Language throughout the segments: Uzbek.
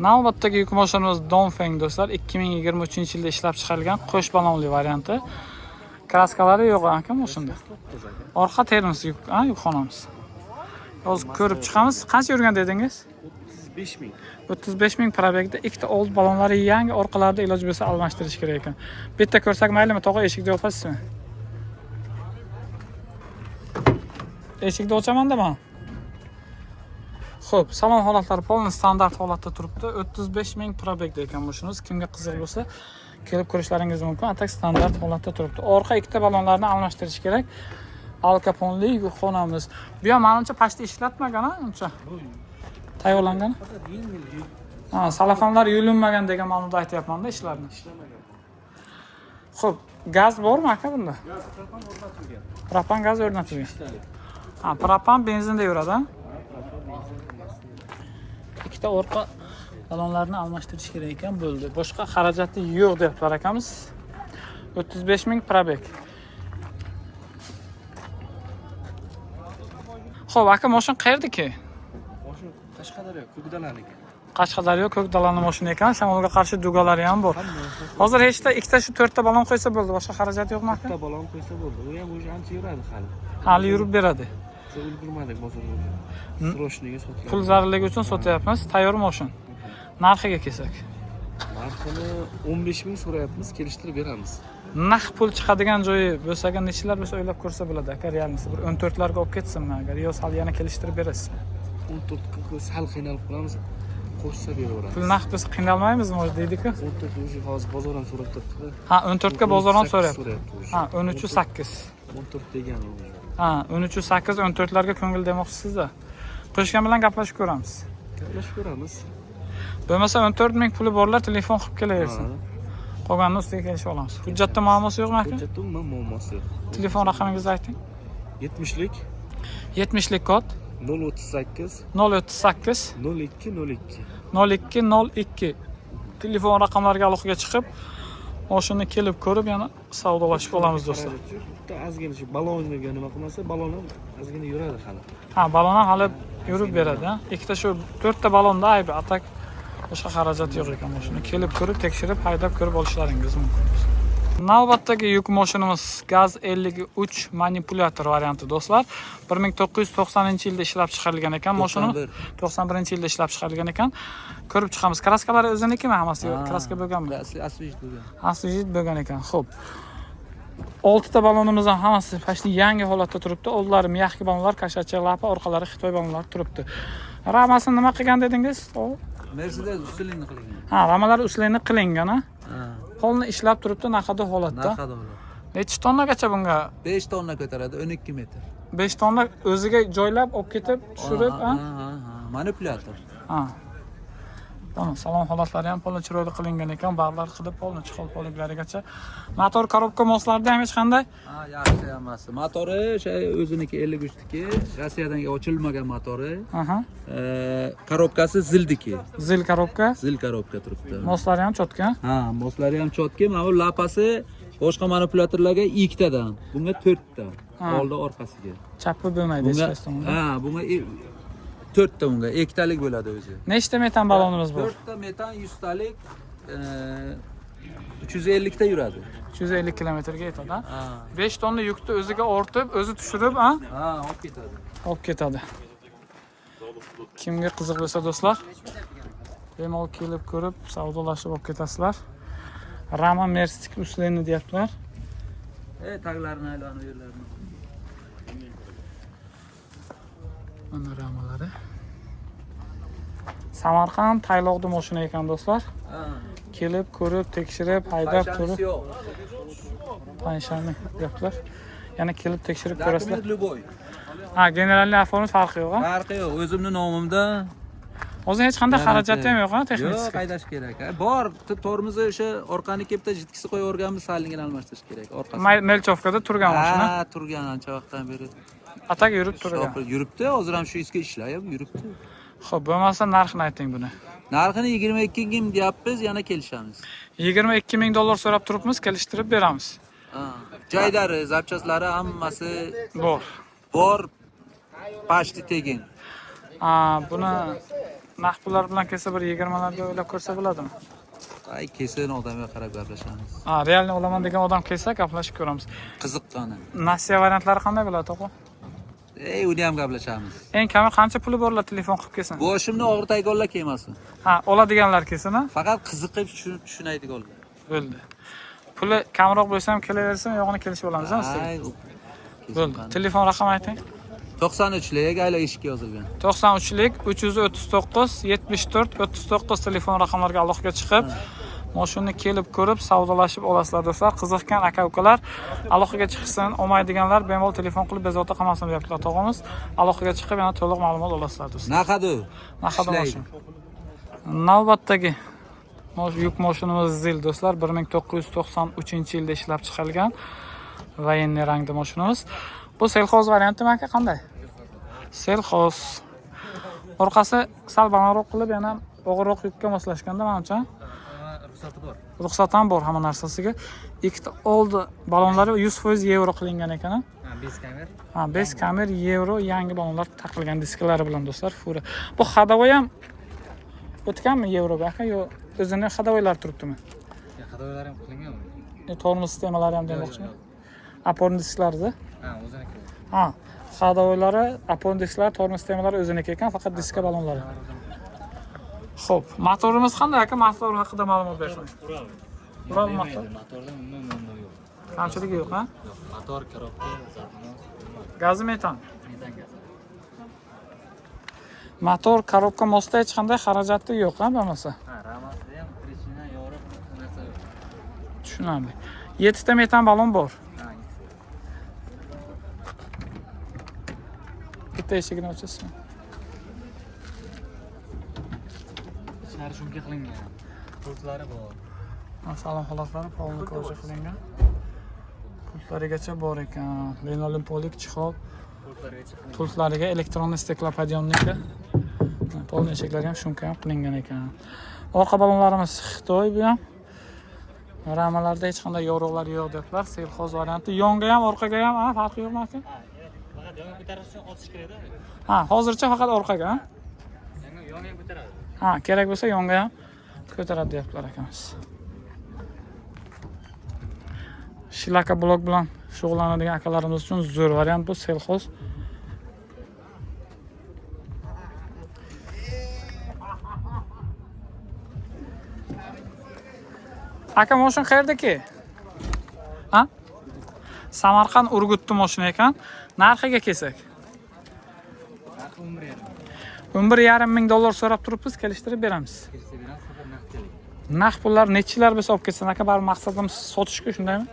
Navbatdagi yuk mashinamiz Dongfeng do'stlar, 2023-yilda ishlab chiqarilgan qo'sh ballonli varianti. Kraskalari yo'q aka shunda. Orqa termos yukxonamiz. Hozir ko'rib chiqamiz. Qancha yurgan dedingiz? 35.000. 35.000 probegda ikkita old ballonlari yangi, orqalarida iloj bo'lsa almashtirish kerak ekan. Bitta ko'rsak maylimi, tog'a eshikni yopasizmi? Eshikni ochaman-da men. Xo'p, salon holatlari polni standart holatda turibdi. 35.000 probegda ekan mashinamiz. Kimga qiziq bo'lsa, kelib ko'rishlaringiz mumkin. Atak standart holatda turibdi. Orqa ikkita ballonlarni almashtirish kerak. Alkaponli yukxonamiz. Bu ham menimcha pastda ishlatmagan-a, uncha. Tayyorlangan. Ha, salafonlar yulinmagan degan ma'noda aytayapman-da ishlarni. Xo'p, gaz bormi aka bunda? Gaz propan o'rnatilgan. Propan gaz o'rnatilgan. Ha, propan benzinda yuradi. Ikkita orqa ballonlarni almashtirish kerak ekan, bo'ldi. Boshqa xarajati yo'q deyaptilar akamiz. 35.000 probeg. Xo'p, aka mashina qayerdaki? Mashina Qashqadaryo, Ko'kdalaniki. Qashqadaryo Ko'kdalani mashina ekan, shamolga qarshi dugalari ham bor. Hozir hechta ikkita shu 4 ta ballon qo'ysa bo'ldi, boshqa xarajat yo'qmi aka? 4 ta ballon qo'ysa bo'ldi. U ham o'sha ancha yuradi hali. Hali yurib beradi. Biz ulgurmadik bozorga. Srochniga sotiladi. Pul zarurligi uchun sotyapmiz, tayyor mashina. Narxiga kelsak. Narxini 15.000 so'rayapmiz, kelishtirib beramiz. Naq pul chiqadigan joyi bo'lsa-ga nechilar bo'lsa o'ylab ko'rsa bo'ladi aka, realnisi bir 14 larga olib ketsinmi agar yo sal yana kelishtirib berasiz. 14 ga sal qiynalib qolamiz. Qo'shsa beraveramiz. Pul naq biz qiynalmaymizmi o'zi deydi-ku. 14 o'zi hozir bozor ham so'rab turibdi. Ha, 14 ga bozor ham so'rayapti. Ha, 13.8. 14 degan u. Ha, 13.8 14 larga ko'ngil demoqchisiz-da. Qo'shgan bilan gaplashib ko'ramiz. Gaplashib ko'ramiz. Bo'lmasa 14.000 puli borlar telefon qilib kelaversin. Qolganini ustiga kelishib olamiz. Hujjatda muammosi yo'qmi aka? Hujjatda umuman muammosi yo'q. Telefon raqamingizni ayting. 70lik 70lik kod 038 038 0202. 0202. Telefon raqamlariga aloqaga chiqib, mashina kelib ko'rib, yana savdolashib olamiz do'stlar. Bitta ozgina shu baloniga nima qilmasa, balon ham ozgina yuradi hali. Ha, balon ham hali yurib beradi, ha. Ikkita shu 4 ta balonda aybi, atak boshqa xarajat yo'q ekan mashina. Kelib ko'rib, tekshirib, haydab ko'rib olishlaringiz mumkin. Navbatdagi yuk mashinamiz Gaz 53 manipulyator varianti do'stlar. 1990-yilda ishlab chiqarilgan ekan mashina. 91-yilda ishlab chiqarilgan ekan. Ko'rib chiqamiz. Kraskalari o'zinikimi hammasi? Kraska bo'lganmi? Asli bo'lgan. Asli bo'lgan ekan. Xo'p. 6 ta ballonimiz ham hammasi fashli yangi holatda turibdi. Oldlari miyaqki ballonlar, kashacha lapa, orqalari Xitoy ballonlari turibdi. Ramasini nima qilgan dedingiz? Mercedes usulini qilingan. Ha, ramalar usulini qilingan, ha. Polni ishlab turibdi, naqada holatda. Naqada holat. Necha tonnagacha bunga? 5 tonna ko'taradi, 12 metr. 5 tonna o'ziga joylab, olib ketib, tushirib, ha? Manipulyator. Ha. Tamam, salon holatlari ham polni chiroyli qilingan ekan, barlar qilib polni chiqol poliklarigacha. Motor korobka moslarida ham hech qanday? Ha, yaxshi emas. Motori o'sha o'ziniki 53 niki, Rossiyadan ochilmagan motori. Aha. Korobkasi zildiki. Zil korobka. Zil korobka turibdi. Moslari ham cho'tka. Ha, moslari ham cho'tka. Mana bu lapasi boshqa manipulyatorlarga 2 tadan, bunga 4 ta. Oldi orqasiga. Chappi bo'lmaydi hech qaysi tomonda. Ha, bunga 4 ta bunga, 2 talik bo'ladi o'zi. Nechta metan ballonimiz bor? 4 ta metan 100 talik 350 ta yuradi. 350 kilometrga yetadi, ha? 5 tonna yukni o'ziga ortib, o'zi tushirib, ha? Ha, olib ketadi. Olib ketadi. Kimga qiziq bo'lsa do'stlar, bemalol kelib ko'rib, savdolashib olib ketasizlar. Rama Merstik usulini deyaptilar. Taglarini aylanib yerlarini. Mana ramalari. Samarqand Tayloqda mashina ekan do'stlar. Kelib ko'rib, tekshirib, haydab ko'rib. Panshani deyaptilar. Yana kelib tekshirib ko'rasizlar. Ha, generalniy avtomobil farqi yo'q, ha? Farqi yo'q, o'zimning nomimda. Hozir hech qanday xarajat ham yo'q, ha, texnik. Yo'q, qaydash kerak. Bor, tormozni o'sha orqani kepta jitkisi qo'yib o'rganmiz, salingini almashtirish kerak orqasi. Melchovkada turgan mashina. Ha, turgan ancha vaqtdan beri. Atak yurib turgan. Yuribdi, hozir ham shu iskga ishlayapti, yuribdi. Xo'p, bo'lmasa narxini ayting buni. Narxini 22 ming deyapmiz, yana kelishamiz. 22 ming dollar so'rab turibmiz, kelishtirib beramiz. Joylari, zapchaslari hammasi Bor. bor. Pashti tegin. Buni naqd pullar bilan kelsa bir 20 larga o'ylab ko'rsa bo'ladimi? Ay kesin odamga qarab gaplashamiz. Ha, realni olaman degan odam kelsa gaplashib ko'ramiz. Qiziqqani. Nasiya variantlari qanday bo'ladi, to'g'ri? Uni ham gaplashamiz. Eng kami qancha puli borlar telefon qilib kelsin? Boshimni og'ritaydiganlar kelmasin. Ha, oladiganlar kelsin, ha? Faqat qiziqib tushunadiganlar. Bo'ldi. Puli kamroq bo'lsa ham kelaversin, yo'g'ini kelishib olamiz, ha? Ay, Bo'ldi. Telefon raqami ayting. 93lik ayla eshikka yozilgan. 93lik 339 74 39 telefon raqamlariga aloqaga chiqib, mashinani kelib ko'rib, savdolashib olasizlar do'stlar. Qiziqgan aka-ukalar aloqaga chiqsin, olmaydiganlar bemalol telefon qilib bezovta qilmasin deyaptilar tog'amiz. Aloqaga chiqib yana to'liq ma'lumot olasizlar do'stlar. Naqadu? Naqadu mashin. Navbatdagi yuk mashinamiz Zil do'stlar 1993-yilda ishlab chiqarilgan voyenniy rangda mashinamiz. Bu selxoz variantimi aka, qanday? Selxoz. Orqasi sal balandroq qilib, yana og'irroq yukka moslashganda, menimcha. Ruxsati bor. Ruxsat ham bor hamma narsasiga. Ikkita oldi balonlari 100% yevro qilingan ekan. Ha, 5 kamer. Ha, 5 kamer yevro yangi balonlar taqilgan disklari bilan do'stlar, fura. Bu xadovoy ham o'tganmi yevroga aka, yo o'zini xadovoylar turibdimi? Xadovoylar ham qilinganmi? Tormoz sistemalari ham demoqchiman. Apon disklarida. Ha, o'ziniki. Ha, xadovoylari, apon disklari, tormoz sistemalari o'ziniki ekan, faqat diska balonlari. Xo'p, motorimiz qanday aka? Motor haqida ma'lumot bering. Ural motor. Motorda umuman yo'q. Kamchiligi yo'q, ha? Yo'q, motor, korobka, zapnos. Gazi metan. Metan gaz. Motor, korobka, mostda hech qanday xarajati yo'q, ha, bo'lmasa. Ha, ramasda ham prechina, yorug' narsa yo'q. Tushunarli. 7 ta metan balon bor. Ha. Bitta eshigini ochasizmi? Ichari shumka qilingan. Pultlari bor. Salon holatlari polni ko'rsa qilingan. Pultlarigacha bor ekan. Linoleum polik chiqib, Pultlarigacha qilingan. pultlariga elektron steklopodiyomniki. Polni eshiklari ham shumka ham qilingan ekan. Orqa balonlarimiz Xitoy bu ham. Ramalarda hech qanday yorug'lar yo'q deblar. Selxoz varianti. Yonga ham, orqaga ham, ha, farqi yo'qmi aka? Faqat yong'in ko'tarish uchun otish kerak-da. Ha, hozircha faqat orqaga, ha? Yong'in ko'taradi. Ha, kerak bo'lsa yonga ham ko'taradi deyaptilar akamiz. Shilaka blok bilan shug'ullanadigan akalarimiz uchun zo'r variant bu selxoz. Aka, mashin qayerdaki? Ha? Samarqand Urgutni mashina ekan. Narxiga kelsak. 11,5 ming dollar so'rab turibmiz, kelishtirib beramiz. Naqd pullar nechilar bo'lsa olib ketsin aka, bari maqsadimiz sotishku, shundaymi?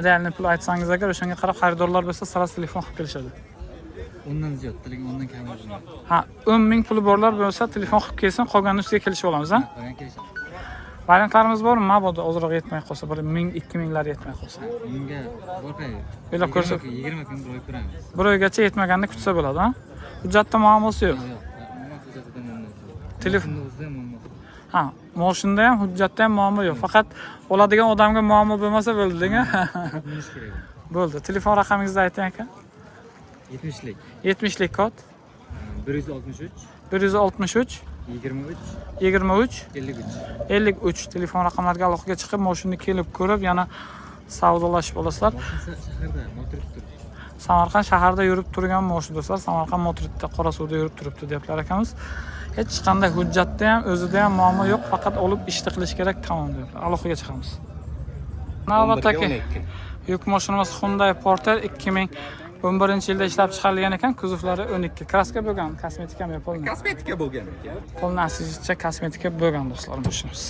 Realni pul aytsangiz agar, o'shanga qarab xaridorlar bo'lsa, sira telefon qilib kelishadi. Undan ziyod, undan kam bo'lmaydi. Ha, 10 ming puli borlar bo'lsa, telefon qilib kelsin, qolganini ustiga kelishib olamiz, ha? Qolgan kelishadi. Variantlarimiz bormi? Mabodo ozroq yetmay qolsa, bir 1000, 2000 lar yetmay qolsa. Bunga qo'rqay. O'ylab ko'rsak, 20 kun bo'y ko'ramiz. bir oygacha yetmaganini kutsa bo'ladi, ha? Hujjatda muammosi yo'q. Yo'q, umuman hujjatida muammo yo'q. Telefon o'zida muammo. Ha, mashinada ham, hujjatda ham muammo yo'q. Faqat oladigan odamga muammo bo'lmasa bo'ldi, deng-a? Bilish kerak. Bo'ldi. Telefon raqamingizni ayting aka. 70lik. 70lik kod 163 163 23 23 53. 53 telefon raqamlariga aloqaga chiqib, mashinani kelib ko'rib, yana savdolashib olasizlar. Shaharda motor turibdi. Samarqand shaharda yurib turgan mashin do'stlar. Samarqand Motorda Qorasuvda yurib turibdi deyaptilar akamiz. Hech qanday hujjatda ham, o'zida ham muammo yo'q, faqat olib ishni qilish kerak, tamom deyaptilar. Aloqaga chiqamiz. Navbatdagi yuk mashinamiz Hyundai Porter 2011-yilda ishlab chiqarilgan ekan. Kuzovlari 12. Kraska bo'lgan, kosmetika ham polni. Kosmetika bo'lgan ekan. Polni aslicha kosmetika bo'lgan do'stlar mashinamiz.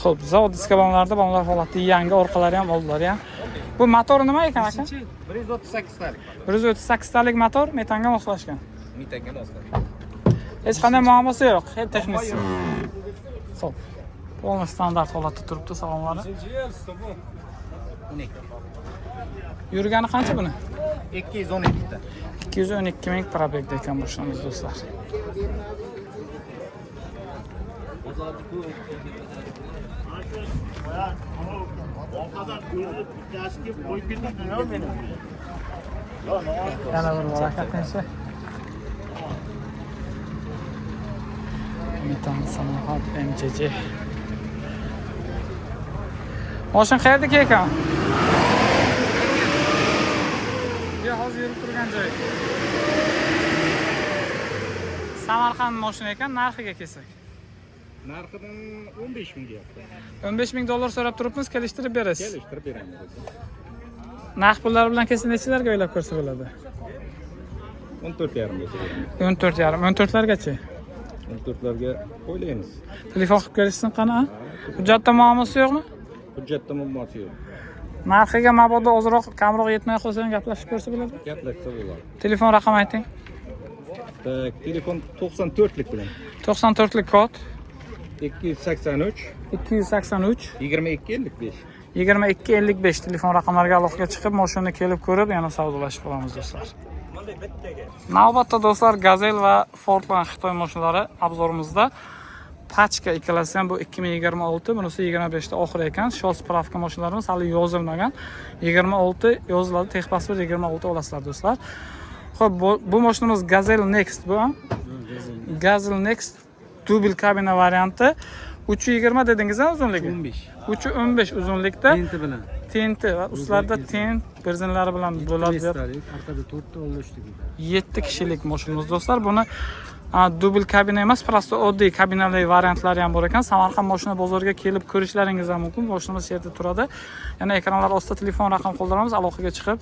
Xo'p, zavod diska balonlarida balonlar holati yangi, orqalari ham, oldilari ham. Bu motor nima ekan aka? 138 talik. 138 talik motor, metanga moslashgan. Metanga moslashgan. Hech qanday muammosi yo'q, hech texnisi. Xo'p. Polni standart holatda turibdi, salonlari. 12. Yurgani qancha buni? 212 ta. 212 ming probegda ekan mashinamiz do'stlar. Yana bir bor aka, tinchi. Metan Sanoat MCC. Mashina qayerdaki ekan? Ya hozir yurib turgan joy. Samarqand mashina ekan, narxiga kelsak. Narxidan 15 ming deyapti. 15 ming dollar so'rab turibmiz, kelishtirib berasiz. Kelishtirib beramiz. Narx pullar bilan kelsa nechalarga o'ylab ko'rsa bo'ladi? 14,5 gacha beramiz. 14,5, 14largacha. 14larga o'ylaymiz. Telefon qilib ko'rishsin qani? Hujjatda muammosi yo'qmi? Hujjatda muammosi yo'q. Narxiga mabodo ozroq, kamroq yetmay qolsa gaplashib ko'rsa bo'ladi. Gaplashsa bo'ladi. Telefon raqam ayting. Telefon 94lik bilan 94lik kod 283 283 2255. 2255 telefon raqamlariga aloqaga chiqib, mashinani kelib ko'rib, yana savdolashib qolamiz do'stlar. Navbatda do'stlar Gazel va Fordland Xitoy mashinalari obzorimizda. Pachka ikkalasi ham bu 2026, bunisi 25 ta oxir ekan. Shol spravka mashinalarimiz hali yozilmagan. 26 yoziladi, texpasport 26 olasizlar do'stlar. Xo'p, bu mashinamiz Gazel Next bu ham. Gazel Next dubl kabina varianti. 320 dedingiz-a uzunligi? 15. 315 uzunlikda. Tenti bilan. Tenti va ustlarda tent berzinlari bilan bo'ladi deb. Orqada 4 ta 13 ta. 7 kishilik mashinamiz do'stlar. Buni dubl kabina emas, prosto oddiy kabinali variantlari ham bor ekan. Samarqand mashina bozoriga kelib ko'rishlaringiz ham mumkin. Mashinamiz yerda turadi. Yana ekranlar ostida telefon raqam qoldiramiz, aloqaga chiqib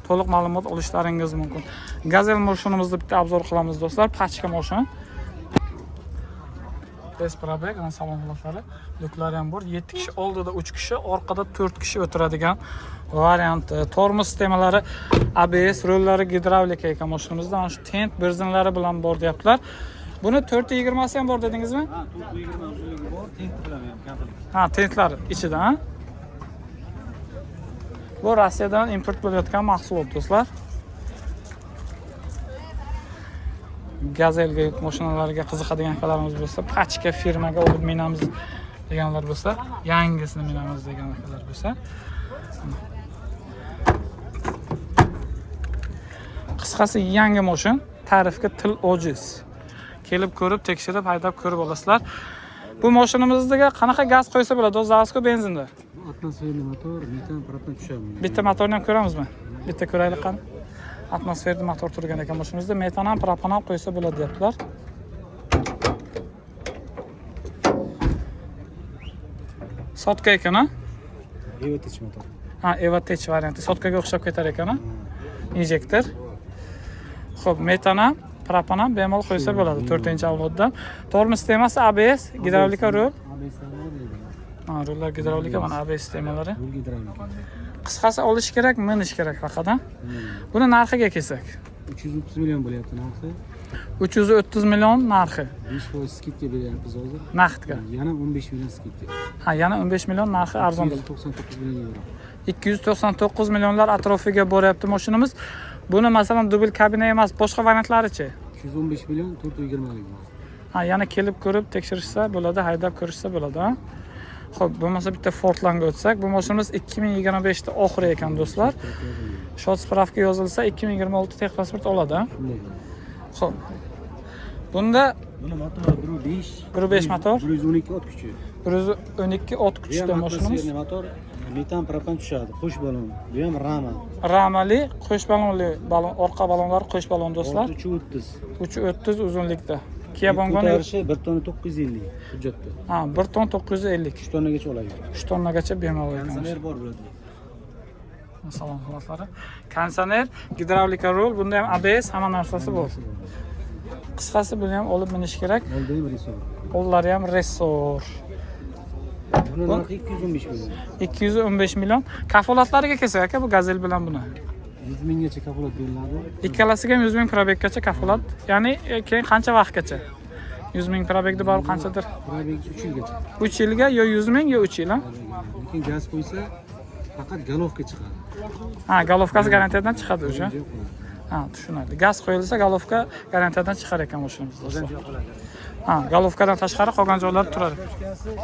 to'liq ma'lumot olishlaringiz mumkin. Gazel mashinamizni bitta obzor qilamiz do'stlar. Pachka mashina. Desprabek, salon xuloflari, luklari ham bor. 7 kishi oldida 3 kishi, orqada 4 kishi o'tiradigan variant. Tormoz sistemalari ABS, rollari gidravlika ekan mashinamizda. Ana shu tent berzinlari bilan bor deyaptilar. Buni 420 si ham bor dedingizmi? Ha, 420 uzunligi bor, tenti bilan ham komplet. Ha, tentlar ichida, ha? Bu Rossiyadan import bo'layotgan mahsulot do'stlar. Gazelga yuk mashinalariga qiziqadigan akalarimiz bo'lsa, Pachka firmaga olib minamiz deganlar bo'lsa, yangisini minamiz degan akalar bo'lsa. Qisqasi yangi mashin, tarifga til ojiz. Kelib ko'rib, tekshirib, haydab ko'rib olasizlar. Bu mashinamizga qanaqa gaz qo'ysa bo'ladi? O'zbekiston benzinda. Atmosferli motor, metan, propan tushadi. Bitta motorni ham ko'ramizmi? Bitta ko'raylik qani. Atmosferli motor turgan ekan mashinamizda, metan ham, propan ham qo'ysa bo'ladi deyaptilar. Sotka ekan, ha? Evatech motor. Ha, Evatech varianti. Sotkaga o'xshab ketar ekan, ha? Injektor. Xo'p, metan ham, propan ham bemalol qo'ysa bo'ladi 4-avlodda. Tormoz sistemasi ABS, gidravlika rul. Ha, rullar gidravlika, mana ABS sistemalari. Qisqasi olish kerak, minish kerak faqat, ha? Buni narxiga kelsak, 330 million bo'lyapti narxi. 330 million narxi. 5% skidka beryapmiz hozir. Naqdga. Yana 15 million skidka. Ha, yana 15 million narxi arzon. 299 million euro. 299 millionlar atrofiga boryapti mashinamiz. Buni masalan dubl kabina emas, boshqa variantlarichi? 215 million 420 million. Ha, yana kelib ko'rib tekshirishsa bo'ladi, haydab ko'rishsa bo'ladi, ha? Xo'p, bo'lmasa bitta Fordlandga o'tsak, bu mashinamiz 2025 ta oxiri ekan do'stlar. Shot spravka yozilsa 2026 texpasport oladi, ha? Xo'p. Bunda Buni motori 1.5 motor, 112 ot kuchi. 112 ot kuchda mashinamiz. Motor metan propan tushadi, qo'sh balon. Bu ham rama. Ramali, qo'sh balonli balon, orqa balonlar qo'sh balon do'stlar. 330. 330 uzunlikda. Kia Bongon Ko'tarishi 1 tonna 950 hujjatda. ha, 1 ton 950. 3 tonnagacha oladi. 3 tonnagacha bemalol ekan. Kondisioner bor bo'ladi. Salon xuloflari. Kondisioner, gidravlika rul, bunda ham ABS, hamma narsasi bor. Qisqasi buni ham olib minish kerak. Oldi ham resor. Qo'llari ham resor. Buni narxi 215 million. 215 million. Kafolatlariga kelsak aka, bu Gazel bilan buni. 100 minggacha kafolat beriladi. Ikkalasiga ham 100 ming probeggacha kafolat. Ya'ni keyin qancha vaqtgacha? 100 ming probegda borib qanchadir? Probeg 3 yilgacha. 3 yilga yo 100 ming yo 3 yil, ha? Lekin gaz qo'ysa faqat galovka chiqadi. Ha, galovkasi garantiyadan chiqadi o'sha. Ha, tushunarli. Gaz qo'yilsa galovka garantiyadan chiqar ekan mashinamiz do'stlar. Ha, galovkadan tashqari qolgan joylar turadi.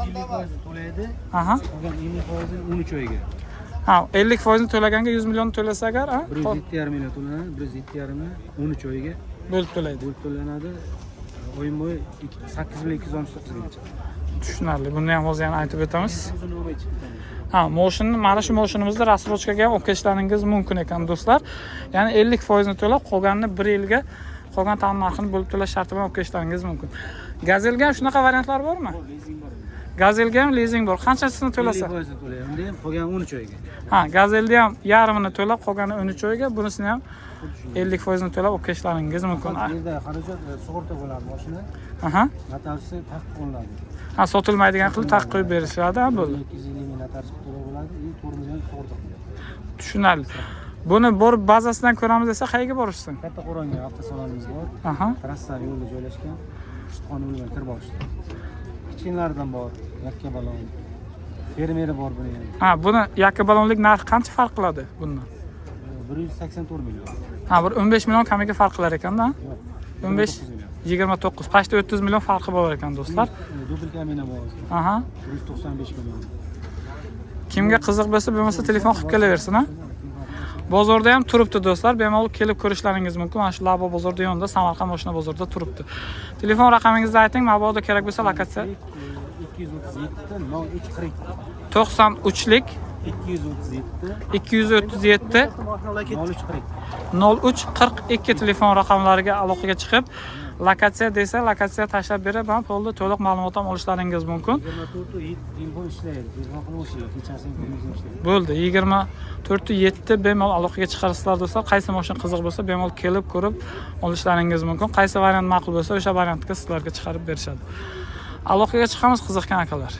50% to'laydi. Aha. Qolgan 50% 13 oyga. Ha, 50% ni to'laganga 100 million to'lasa agar, ha? 107,5 million to'lanadi, 107,5 ni 13 oyga Bo'lib to'laydi. bo'lib to'lanadi. O'yin bo'yi 8213 gacha. Tushunarli. Buni ham hozir yana aytib o'tamiz. Ha, moshini, mana shu moshinimizda rassrochkaga ham olib ketishlaringiz mumkin ekan do'stlar. Ya'ni 50% ni to'lab, qolganini 1 yilga qolgan ta'min narxini bo'lib to'lash sharti bilan olib ketishlaringiz mumkin. Gazelga ham shunaqa variantlar bormi? Lizing bor. Gazelga ham lizing bor. Qanchasini to'lasa? 50% to'layman. Endi ham qolgan 13 oyga. Ha, Gazelda ham yarmini to'lab, qolgani 13 oyga, bunisini ham 50% ni to'lab olib ketishlaringiz mumkin. Bu yerda xarajat sug'urta bo'ladi mashina. Aha. Notarisi taqiq qo'yiladi. Ha, sotilmaydigan qilib taqiq qo'yib berishadi, ha, bo'ldi. 250 ming notarisi to'lab bo'ladi, 4 million sug'urta qiladi. Tushunarli. Buni borib bazasidan ko'ramiz desa, qayerga borishsin? Katta Qo'ronga avtosalonimiz bor. Aha. Trassar yo'lda joylashgan. Qishqon yo'lidan kirib olishdi. Kichkinlaridan bor, yakka balon. Fermeri bor buni ham. Ha, buni yakka balonlik narxi qancha farq qiladi bundan? 184 million. Ha, bir 15 million kamiga farq qilar ekanda. Yo'q. 15 29, pashta 30 million farqi bor ekan do'stlar. Dubl kamina bor. Aha. 195 million. Kimga qiziq bo'lsa, bo'lmasa telefon qilib kelaversin, ha. Bozorda ham turibdi do'stlar. Bemalol kelib ko'rishlaringiz mumkin. Mana shu Labo bozorida yonida, Samarqand mashina bozorida turibdi. Telefon raqamingizni ayting, mabodo kerak bo'lsa lokatsiya 237 0340. 93lik 237 237 0342 telefon raqamlariga aloqaga chiqib, lokatsiya desa, lokatsiya tashlab berib, ham bo'ldi, to'liq ma'lumot ham olishlaringiz mumkin. 24 telefon ishlaydi. Telefon qilib o'shlaydi. Kechasini qo'lingizga ishlaydi. Bo'ldi, 24/7 bemalol aloqaga chiqarsizlar do'stlar. Qaysi mashina qiziq bo'lsa, bemalol kelib ko'rib olishlaringiz mumkin. Qaysi variant ma'qul bo'lsa, o'sha variantga sizlarga chiqarib berishadi. Aloqaga chiqamiz qiziqgan akalar.